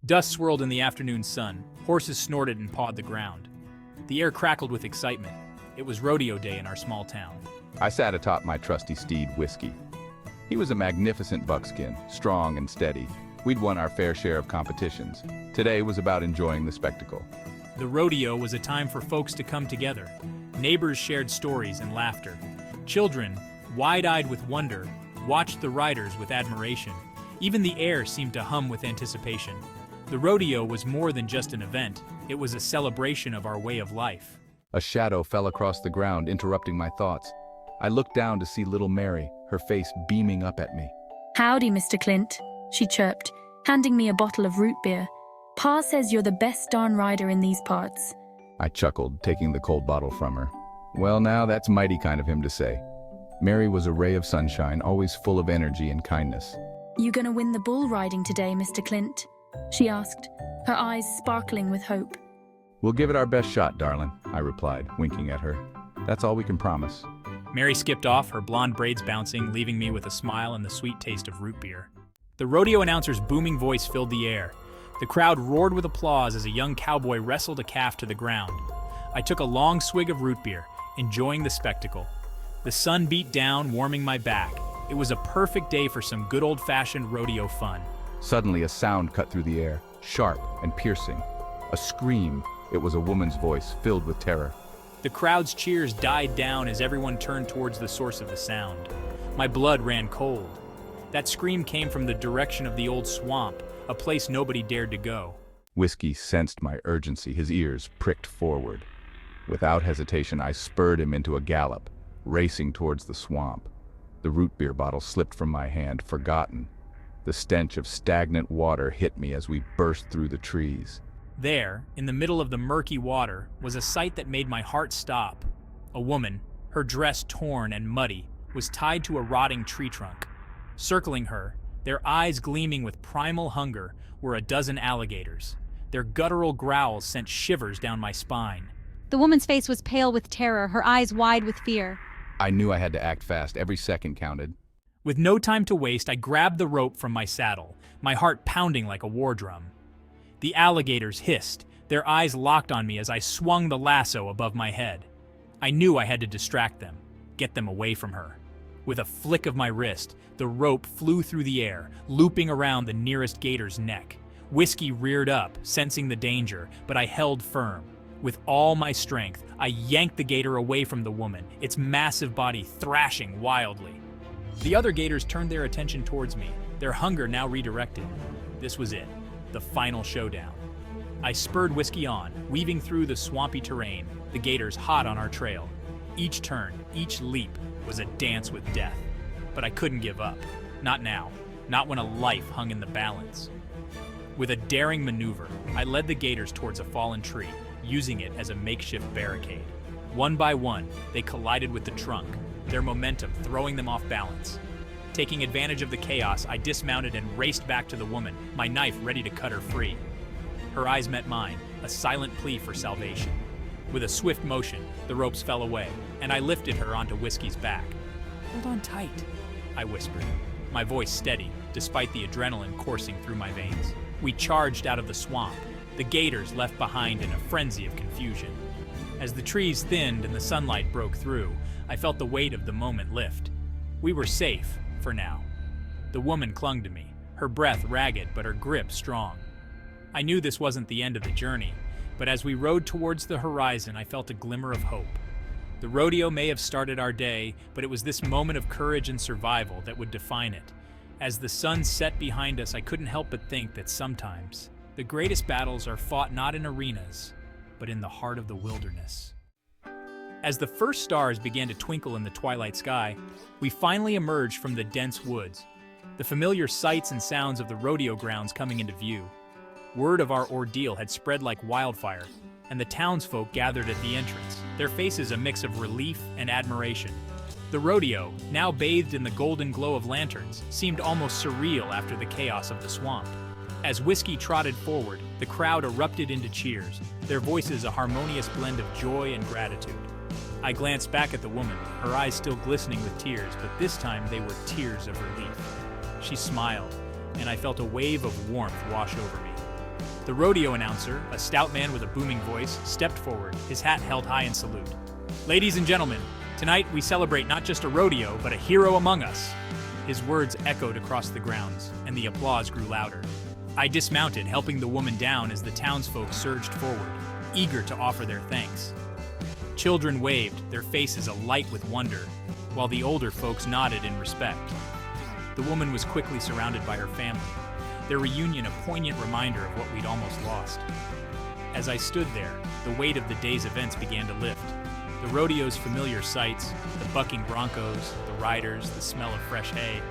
Dust swirled in the afternoon sun, horses snorted and pawed the ground. The air crackled with excitement. It was rodeo day in our small town. I sat atop my trusty steed, Whiskey. He was a magnificent buckskin, strong and steady. We'd won our fair share of competitions. Today was about enjoying the spectacle. The rodeo was a time for folks to come together. Neighbors shared stories and laughter. Children, wide-eyed with wonder, watched the riders with admiration. Even the air seemed to hum with anticipation. The rodeo was more than just an event. It was a celebration of our way of life. A shadow fell across the ground, interrupting my thoughts. I looked down to see little Mary, her face beaming up at me. "Howdy, Mr. Clint," she chirped, handing me a bottle of root beer. "Pa says you're the best darn rider in these parts." I chuckled, taking the cold bottle from her. Well, now that's mighty kind of him to say. Mary was a ray of sunshine, always full of energy and kindness. "You gonna win the bull riding today, Mr. Clint?" she asked, her eyes sparkling with hope. We'll give it our best shot, darling, I replied, winking at her. That's all we can promise. Mary skipped off, her blonde braids bouncing, leaving me with a smile and the sweet taste of root beer. The rodeo announcer's booming voice filled the air. The crowd roared with applause as a young cowboy wrestled a calf to the ground. I took a long swig of root beer, enjoying the spectacle. The sun beat down, warming my back. It was a perfect day for some good old-fashioned rodeo fun. Suddenly, a sound cut through the air, sharp and piercing. A scream. It was a woman's voice, filled with terror. The crowd's cheers died down as everyone turned towards the source of the sound. My blood ran cold. That scream came from the direction of the old swamp, a place nobody dared to go. Whiskey sensed my urgency, his ears pricked forward. Without hesitation, I spurred him into a gallop, racing towards the swamp. The root beer bottle slipped from my hand, forgotten. The stench of stagnant water hit me as we burst through the trees. There, in the middle of the murky water, was a sight that made my heart stop. A woman, her dress torn and muddy, was tied to a rotting tree trunk. Circling her, their eyes gleaming with primal hunger, were a dozen alligators. Their guttural growls sent shivers down my spine. The woman's face was pale with terror, her eyes wide with fear. I knew I had to act fast. Every second counted. With no time to waste, I grabbed the rope from my saddle, my heart pounding like a war drum. The alligators hissed, their eyes locked on me as I swung the lasso above my head. I knew I had to distract them, get them away from her. With a flick of my wrist, the rope flew through the air, looping around the nearest gator's neck. Whiskey reared up, sensing the danger, but I held firm. With all my strength, I yanked the gator away from the woman, its massive body thrashing wildly. The other gators turned their attention towards me, their hunger now redirected. This was it, the final showdown. I spurred Whiskey on, weaving through the swampy terrain, the gators hot on our trail. Each turn, each leap was a dance with death. But I couldn't give up. Not now. Not when a life hung in the balance. With a daring maneuver, I led the gators towards a fallen tree, using it as a makeshift barricade. One by one, they collided with the trunk, their momentum throwing them off balance. Taking advantage of the chaos, I dismounted and raced back to the woman, my knife ready to cut her free. Her eyes met mine, a silent plea for salvation. With a swift motion, the ropes fell away, and I lifted her onto Whiskey's back. "Hold on tight," I whispered, my voice steady, despite the adrenaline coursing through my veins. We charged out of the swamp, the gators left behind in a frenzy of confusion. As the trees thinned and the sunlight broke through, I felt the weight of the moment lift. We were safe, for now. The woman clung to me, her breath ragged but her grip strong. I knew this wasn't the end of the journey, but as we rode towards the horizon, I felt a glimmer of hope. The rodeo may have started our day, but it was this moment of courage and survival that would define it. As the sun set behind us, I couldn't help but think that sometimes the greatest battles are fought not in arenas, but in the heart of the wilderness. As the first stars began to twinkle in the twilight sky, we finally emerged from the dense woods, the familiar sights and sounds of the rodeo grounds coming into view. Word of our ordeal had spread like wildfire, and the townsfolk gathered at the entrance, their faces a mix of relief and admiration. The rodeo, now bathed in the golden glow of lanterns, seemed almost surreal after the chaos of the swamp. As Whiskey trotted forward, the crowd erupted into cheers, their voices a harmonious blend of joy and gratitude. I glanced back at the woman, her eyes still glistening with tears, but this time they were tears of relief. She smiled, and I felt a wave of warmth wash over me. The rodeo announcer, a stout man with a booming voice, stepped forward, his hat held high in salute. "Ladies and gentlemen, tonight we celebrate not just a rodeo, but a hero among us." His words echoed across the grounds, and the applause grew louder. I dismounted, helping the woman down as the townsfolk surged forward, eager to offer their thanks. Children waved, their faces alight with wonder, while the older folks nodded in respect. The woman was quickly surrounded by her family, their reunion a poignant reminder of what we'd almost lost. As I stood there, the weight of the day's events began to lift. The rodeo's familiar sights, the bucking broncos, the riders, the smell of fresh hay,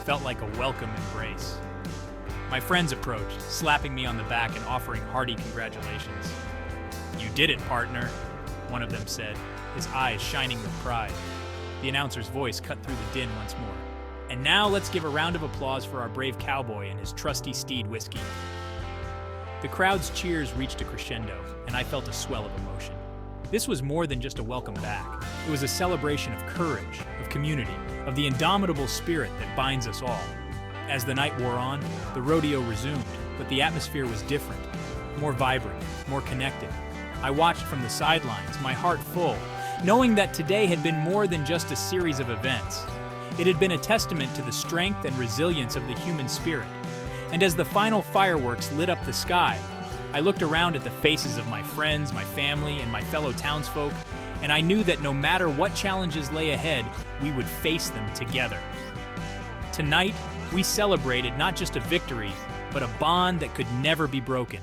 felt like a welcome embrace. My friends approached, slapping me on the back and offering hearty congratulations. "You did it, partner," one of them said, his eyes shining with pride. The announcer's voice cut through the din once more. "And now let's give a round of applause for our brave cowboy and his trusty steed, Whiskey." The crowd's cheers reached a crescendo, and I felt a swell of emotion. This was more than just a welcome back. It was a celebration of courage, of community, of the indomitable spirit that binds us all. As the night wore on, the rodeo resumed, but the atmosphere was different, more vibrant, more connected. I watched from the sidelines, my heart full, knowing that today had been more than just a series of events. It had been a testament to the strength and resilience of the human spirit. And as the final fireworks lit up the sky, I looked around at the faces of my friends, my family, and my fellow townsfolk, and I knew that no matter what challenges lay ahead, we would face them together. Tonight, we celebrated not just a victory, but a bond that could never be broken.